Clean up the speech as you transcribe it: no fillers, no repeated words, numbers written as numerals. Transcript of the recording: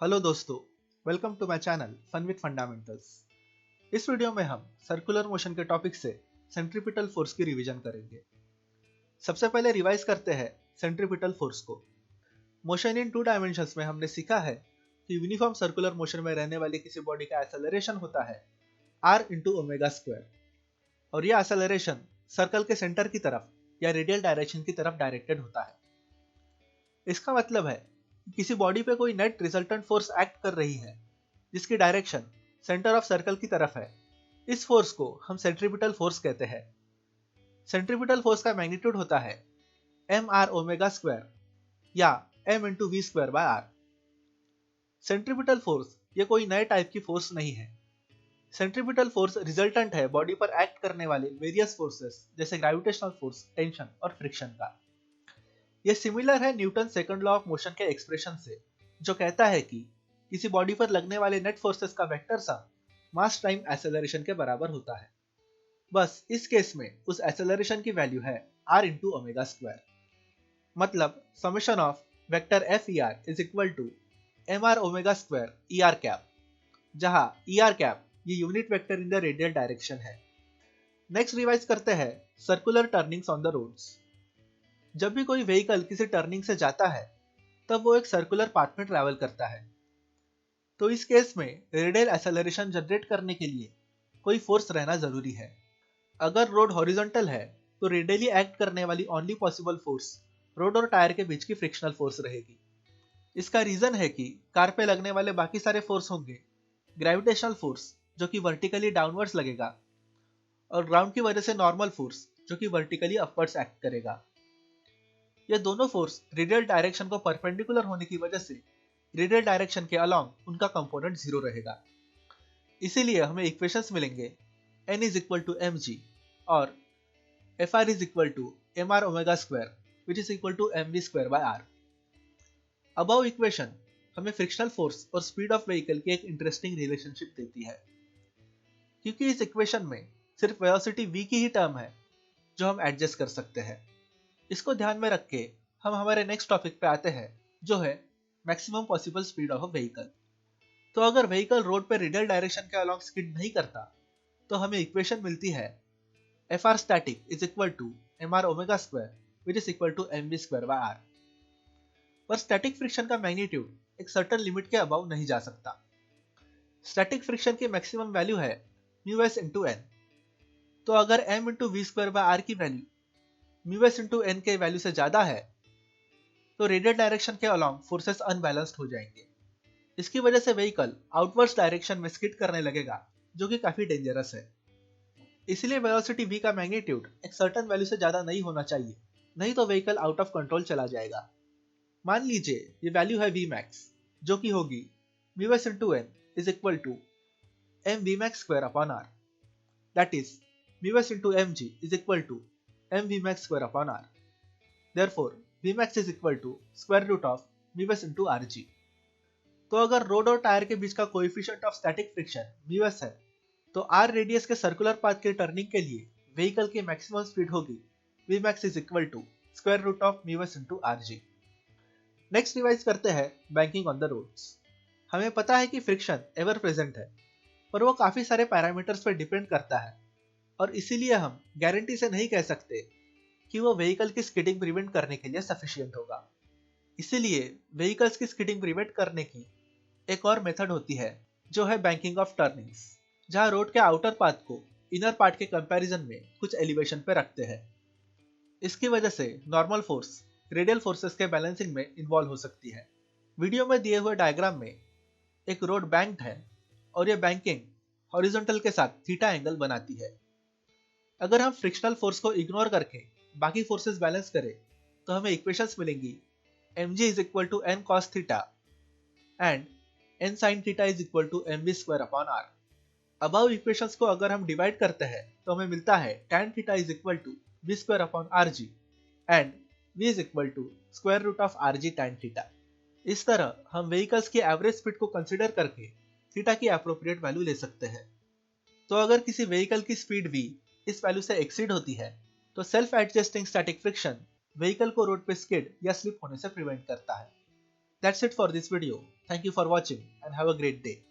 Hello दोस्तों, welcome to my channel fun with fundamentals. इस video में हम सर्कुलर मोशन के टॉपिक से सेंट्रीपिटल फोर्स की रिवीजन करेंगे। सबसे पहले रिवाइज करते हैं सेंट्रीपिटल फोर्स को। मोशन इन टू डायमेंशंस में हमने सीखा है कि यूनिफॉर्म सर्कुलर मोशन में रहने वाली किसी बॉडी का एक्सेलरेशन होता है r इंटू ओमेगा स्क्वायर, और यह एक्सेलरेशन सर्कल के सेंटर की तरफ या रेडियल डायरेक्शन की तरफ डायरेक्टेड होता है। इसका मतलब है किसी बॉडी पे कोई नेट रिजल्टेंट फोर्स एक्ट कर रही है जिसकी डायरेक्शन सेंटर ऑफ सर्कल की तरफ है। इस फोर्स को हम सेंट्रीपिटल फोर्स कहते हैं। सेंट्रीपिटल फोर्स का मैग्नीट्यूड होता है एम आर ओमेगा स्क्वायर या M into V square by R. Centripetal force ये कोई नए टाइप की फोर्स नहीं है। सेंट्रीपिटल फोर्स रिजल्टेंट है बॉडी पर एक्ट करने वाले वेरियस फोर्सेस जैसे ग्रेविटेशनल फोर्स, टेंशन और फ्रिक्शन का। यह सिमिलर है Newton second law of motion के एक्सप्रेशन से, जो कहता है कि किसी बॉडी पर लगने वाले नेट फोर्सेस का वेक्टर सम मास टाइम एक्सेलरेशन के बराबर होता है। बस इस केस में उस एक्सेलरेशन की वैल्यू है r इंटू ओमेगा स्क्वायर। मतलब summation of vector F E R is equal to M R omega square E R cap, जहां ई आर कैप ये unit vector in the radial direction है। Next revise करते हैं circular turnings on the roads. जब भी कोई vehicle किसी turning से जाता है तब वो एक सर्कुलर पाथ में ट्रैवल करता है। तो इस केस में रेडियल एक्सेलरेशन जनरेट करने के लिए कोई फोर्स रहना जरूरी है। अगर रोड हॉरिजॉन्टल है तो रेडियली एक्ट करने वाली ओनली पॉसिबल फोर्स रोड और टायर के बीच की फ्रिक्शनल फोर्स रहेगी। इसका रीजन है कि कार पे लगने वाले बाकी सारे फोर्स होंगे ग्रेविटेशनल फोर्स जो कि वर्टिकली डाउनवर्ड्स लगेगा, और ग्राउंड की वजह से नॉर्मल फोर्स जो कि वर्टिकली अपवर्ड्स एक्ट करेगा। ये दोनों फोर्स रेडियल डायरेक्शन को परपेंडिकुलर होने की वजह से रेडियल डायरेक्शन के अलोंग उनका कंपोनेंट जीरो रहेगा। इसीलिए हमें इक्वेशंस मिलेंगे n is equal to M G और F R is equal to M R omega square which is equal to M V square by R. Above equation हमें frictional force और speed of vehicle की एक interesting relationship देती है, क्योंकि इस equation में सिर्फ वेलोसिटी v की ही टर्म है जो हम एडजस्ट कर सकते हैं। इसको ध्यान में रख के हम हमारे नेक्स्ट टॉपिक पे आते हैं, जो है maximum possible speed of a vehicle. तो अगर व्हीकल रोड पे रेडियल डायरेक्शन के अलोंग स्किड नहीं करता तो हमें इक्वेशन मिलती है F R static is equal to M R omega square which is equal to M V square by R. पर स्टैटिक फ्रिक्शन का मैग्नीट्यूड एक सर्टेन लिमिट के अबाव नहीं जा सकता। स्टैटिक फ्रिक्शन की मैक्सिमम वैल्यू है म्यू एस इंटू एन। तो अगर M into V square by R की value mu S into N के वैल्यू से ज्यादा है तो रेडियल डायरेक्शन के अलोंग फोर्सेस अनबैलेंस्ड हो जाएंगे। इसकी वजह से व्हीकल आउटवर्ड्स डायरेक्शन में स्किड करने लगेगा, जो कि काफी डेंजरस है। इसलिए वेलोसिटी v का मैग्नीट्यूड एक सर्टेन वैल्यू से ज्यादा नहीं होना चाहिए, नहीं तो व्हीकल आउट ऑफ कंट्रोल चला जाएगा। मान लीजिए ये वैल्यू है v max, जो कि होगी mu S into N is equal to M V max square upon R, that is mu S into M G is equal to M V max square upon R. Therefore, Vmax is equal to square root of Vs into Rg। तो अगर road और tyre के बीच का coefficient of static friction Vs है, तो R radius के circular path के turning के लिए व्हीकल की मैक्सिमम स्पीड होगी Vmax is equal to square root of Vs into Rg। Next revise करते हैं बैंकिंग ऑन द रोड्स। हमें पता है कि फ्रिक्शन एवर प्रेजेंट है, पर वो काफी सारे पैरामीटर्स पर डिपेंड करता है, और इसीलिए हम गारंटी से नहीं कह सकते कि वो व्हीकल की स्किडिंग प्रिवेंट करने के लिए सफिशिएंट होगा। इसीलिए व्हीकल्स की स्किडिंग प्रिवेंट करने की एक और मेथड होती है, जो है बैंकिंग ऑफ टर्निंग्स, जहां रोड के आउटर पार्ट को इनर पार्ट के कंपैरिजन में कुछ एलिवेशन पे रखते हैं। इसकी वजह से नॉर्मल फोर्स रेडियल फोर्सेस के बैलेंसिंग में इन्वॉल्व हो सकती है। वीडियो में दिए हुए डायग्राम में एक रोड बैंक्ड है और यह बैंकिंग हॉरिजॉन्टल के साथ थीटा एंगल बनाती है। अगर हम फ्रिक्शनल फोर्स को इग्नोर करके बाकी फोर्सेस बैलेंस करें तो हमें इक्वेशंस मिलेंगी mg is equal to n cos theta and n sin theta is equal to mv square upon r। Above equations को अगर हम डिवाइड करते हैं तो हमें मिलता है tan theta is equal to v square upon rg and v is equal to square root of rg tan theta. इस तरह हम व्हीकल्स की एवरेज स्पीड को कंसीडर करके थीटा की एप्रोप्रिएट वैल्यू ले सकते हैं। तो अगर किसी व्हीकल की स्पीड v इस वैल्यू से एक्सीड होती है तो self adjusting static friction vehicle को रोड पे स्किड या स्लिप होने से प्रिवेंट करता है। That's it for this video. Thank you for watching and have a great day.